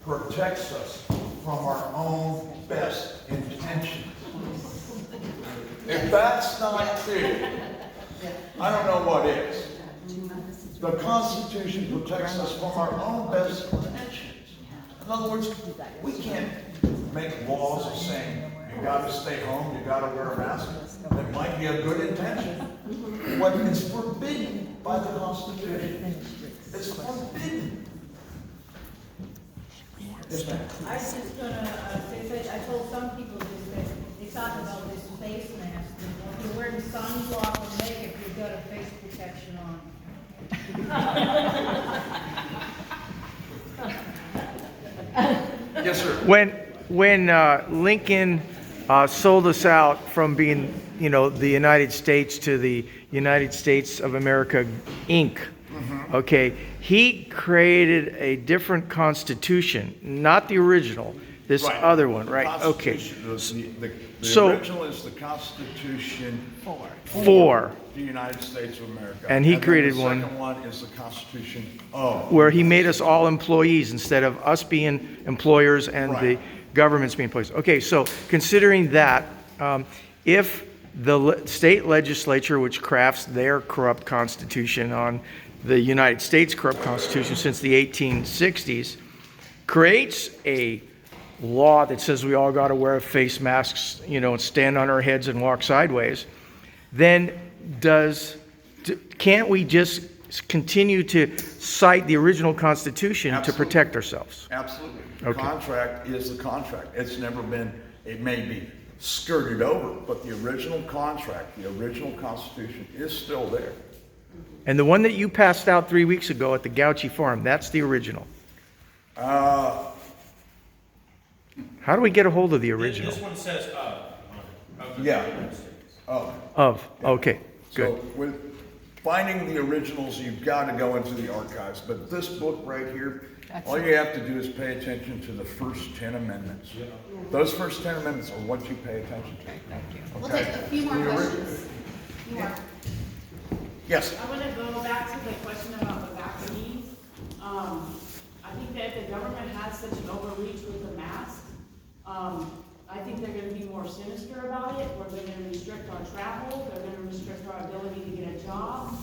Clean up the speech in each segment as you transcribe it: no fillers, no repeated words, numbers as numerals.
protects us from our own best intentions. If that's not clear, I don't know what is. The Constitution protects us from our own best intentions. In other words, we can't make laws of saying, you gotta stay home, you gotta wear a mask. That might be a good intention, but it's forbidden by the Constitution. It's forbidden. Yes, ma'am. I was just gonna say that I told some people this, that they talk about this face mask. If you're wearing sunblock or makeup, you've got a face protection on. Yes, sir. When Lincoln sold us out from being, the United States to the United States of America, Inc. Okay, he created a different constitution, not the original, this Right. other one, right? Okay. Constitution, the So- original is the Constitution For, the United States of America. And he then created the one- second one is the Constitution of. where he made us all employees instead of us being employers and the Right. governments being employees. Okay, so considering that, if the state legislature, which crafts their corrupt constitution on the United States corrupt constitution since the 1860s, creates a law that says we all got to wear face masks, and stand on our heads and walk sideways, then can't we just continue to cite the original Constitution to Absolutely. protect ourselves? Absolutely. Okay. Contract is the contract. It's never been, it may be skirted over, but the original contract, the original Constitution is still there. And the one that you passed out 3 weeks ago at the Gauchi Farm, that's the original. How do we get a hold of the original? This one says of the Yeah. United States. Oh. Okay, good. So with finding the originals, you've got to go into the archives. But this book right here, all you have to do is pay attention to the first 10 amendments. Those first 10 amendments are what you pay attention to. We'll take a few more The ori- questions. Few more. Yes. I want to go back to the question about the vaccine. I think that if the government has such an overreach with the mask, I think they're going to be more sinister about it, where they're going to restrict our travel, they're going to restrict our ability to get a job.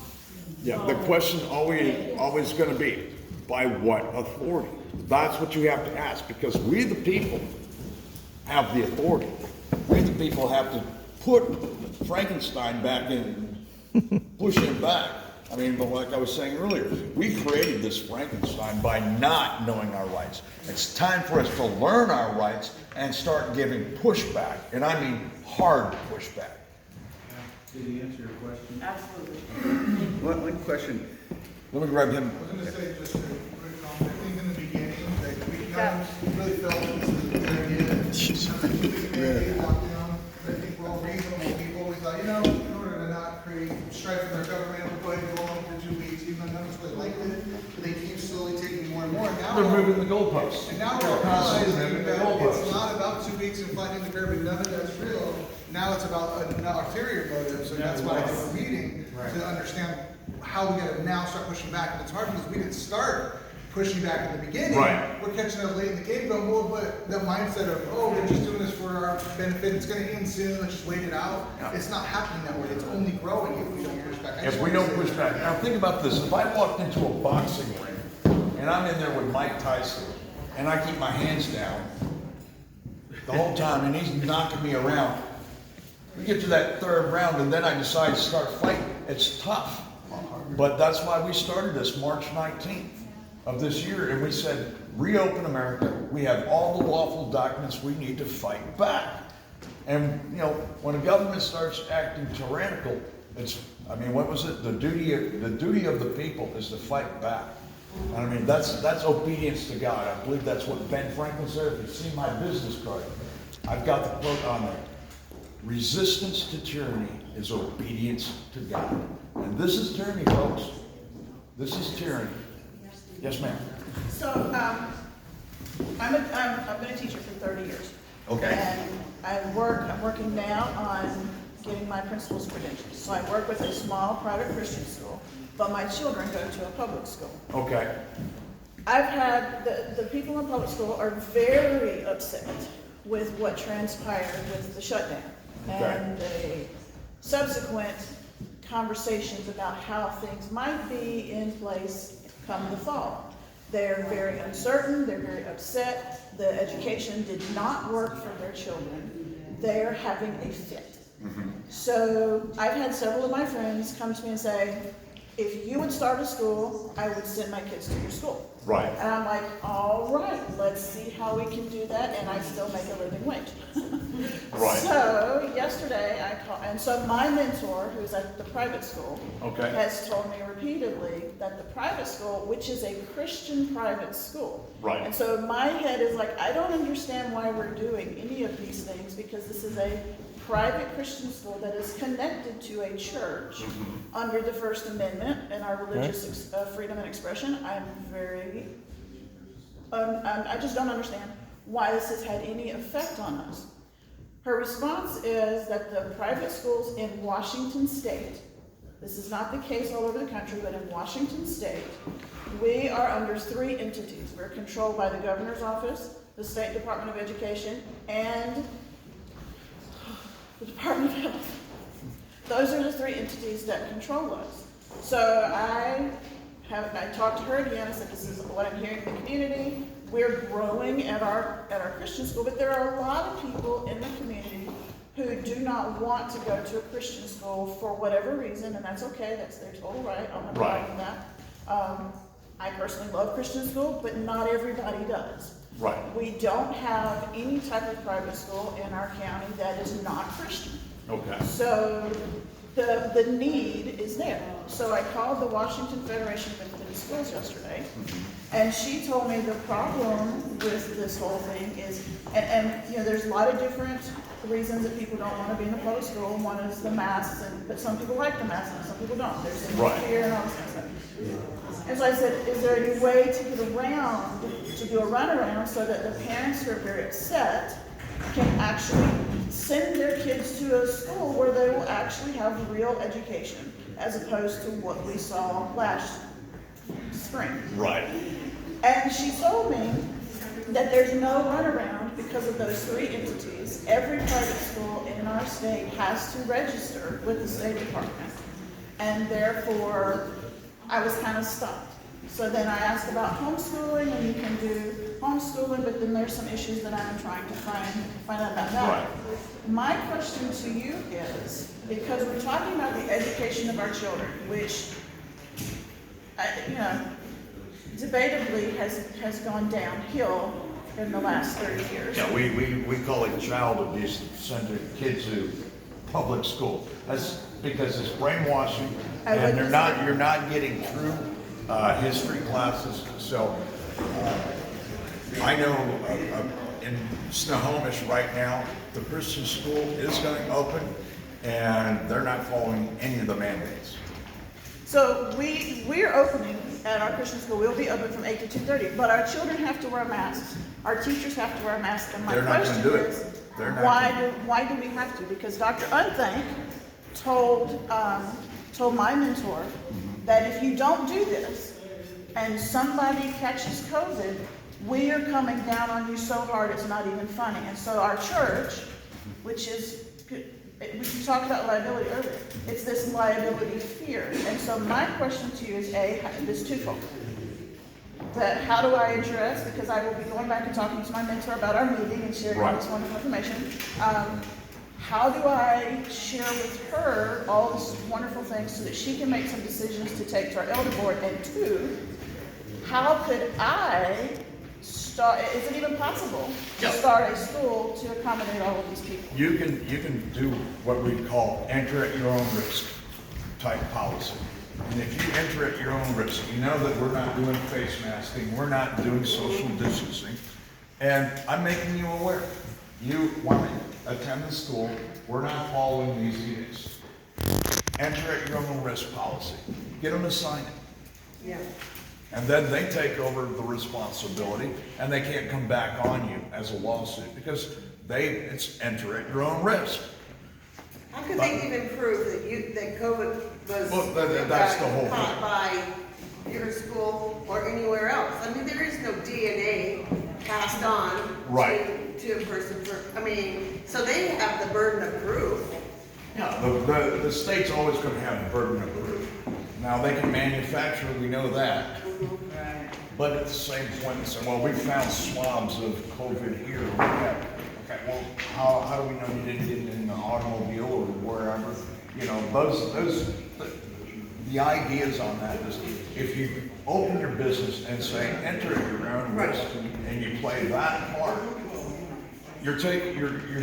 Yeah, the question always going to be, by what authority? That's what you have to ask, because we the people have the authority. We the people have to put Frankenstein back in, push him back. I mean, but like I was saying earlier, we created this Frankenstein by not knowing our rights. It's time for us to learn our rights and start giving pushback, and I mean hard pushback. Did he answer your question? Absolutely. One question. Let me grab him. I was gonna say, just a quick comment, I think in the beginning, that we kind of really felt this was a good idea. Lockdown, I think we're all reasonable people, we thought, in order to not create strife in our government, we'll go ahead and go on for 2 weeks, even though none of us really liked it, but they keep slowly taking more and more, and now. They're moving the goalposts. And now They're we're constantly realizing moving the that goalposts. it's not about 2 weeks and finding the curve, and none of that's real. Now it's about an ulterior motive, so that's why I think we're meeting, to understand how we gotta now start pushing back. And it's hard because we didn't start pushing back in the beginning. Right. We're catching up late in the game, going, well, but the mindset of, we're just doing this for our benefit, it's gonna end soon, let's just wait it out. Yeah. It's not happening that way, it's only growing if we don't push back. I just If we wanted to don't say push that. back. Now think about this, if I walked into a boxing ring and I'm in there with Mike Tyson and I keep my hands down the whole time and he's knocking me around, we get to that third round and then I decide to start fighting, it's tough. But that's why we started this March 19th of this year and we said, reopen America, we have all the lawful documents we need to fight back. And, when a government starts acting tyrannical, what was it? The duty of the people is to fight back. And I mean, that's obedience to God. I believe that's what Ben Franklin said. If you see my business card, I've got the quote on there. Resistance to tyranny is obedience to God. And this is tyranny, folks. This is tyranny. Yes, ma'am. So, I've been a teacher for 30 years. Okay. And I'm working now on getting my principal's credentials. So I work with a small private Christian school, but my children go to a public school. Okay. I've had, the people in public school are very upset with what transpired with the shutdown. And the subsequent conversations about how things might be in place come the fall. They're very uncertain, they're very upset, the education did not work for their children. They're having a fit. So I've had several of my friends come to me and say, if you would start a school, I would send my kids to your school. Right. And I'm like, all right, let's see how we can do that, and I still make a living wage. Right. So yesterday I called, and so my mentor, who's at the private school, Okay. has told me repeatedly that the private school, which is a Christian private school. Right. And so my head is like, I don't understand why we're doing any of these things, because this is a private Christian school that is connected to a church under the First Amendment and our religious freedom and expression. I'm very, I just don't understand why this has had any effect on us. Her response is that the private schools in Washington State, this is not the case all over the country, but in Washington State, we are under 3 entities. We're controlled by the governor's office, the State Department of Education, and the Department of Health. Those are the 3 entities that control us. So I talked to her again. I said, this is what I'm hearing in the community. We're growing at our Christian school, but there are a lot of people in the community who do not want to go to a Christian school for whatever reason, and that's okay. That's their total right. I'm not arguing that. I personally love Christian school, but not everybody does. Right. We don't have any type of private school in our county that is not Christian. Okay. So the need is there. So I called the Washington Federation of Independent Schools yesterday, and she told me the problem with this whole thing is, and you know, there's a lot of different reasons that people don't want to be in a public school. One is the masks, but some people like the masks and some people don't. There's some Right. fear and all this kind of stuff. And so I said, is there any way to get around, to do a runaround so that the parents who are very upset can actually send their kids to a school where they will actually have real education, as opposed to what we saw last spring. Right. And she told me that there's no runaround because of those 3 entities. Every private school in our state has to register with the State Department, and therefore I was kind of stumped. So then I asked about homeschooling, and you can do homeschooling, but then there's some issues that I'm trying to find out about that. Right. My question to you is, because we're talking about the education of our children, which, you know, debatably has gone downhill in the last 30 years. Yeah, we call it child abuse, sending kids to public school. That's because it's brainwashing, and you're not getting through history classes. So I know in Snohomish right now, the Christian school is going to open, and they're not following any of the mandates. So we're opening at our Christian school. We'll be open from 8 to 2:30, but our children have to wear masks. Our teachers have to wear masks. And my They're not question gonna do it. is, They're not why do we have to? Because Dr. Unthank told my mentor that if you don't do this and somebody catches COVID, we are coming down on you so hard it's not even funny. And so our church, which is, we talked about liability earlier, it's this liability fear. And so my question to you is, is twofold. That how do I address, because I will be going back and talking to my mentor about our meeting and sharing all this wonderful information. How do I share with her all these wonderful things so that she can make some decisions to take to our elder board? And 2, how could I start, is it even possible to start a school to accommodate all of these people? You can do what we call enter at your own risk type policy. And if you enter at your own risk, you know that we're not doing face masking, we're not doing social distancing, and I'm making you aware. You want to attend the school, we're not following these edicts. Enter at your own risk policy. Get them to sign it. Yeah. And then they take over the responsibility, and they can't come back on you as a lawsuit, because it's enter at your own risk. How could they even prove that COVID was Well, that's the whole caught thing. by your school or anywhere else. I mean, there is no DNA passed on Right. to a person so they have the burden of proof. Yeah, the state's always gonna have the burden of proof. Now, they can manufacture, we know that. But at the same point, they say, well, we found swabs of COVID here. Okay, well, how do we know you didn't get it in the automobile or wherever? You know, the ideas on that is, if you open your business and say, enter at your own risk, and you play that part, you're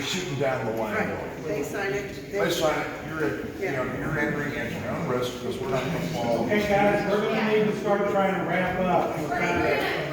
shooting down the line. They sign it. They sign it, you're entering at your own risk, because we're not gonna follow. Hey guys, we're gonna need to start trying to wrap up. We're gonna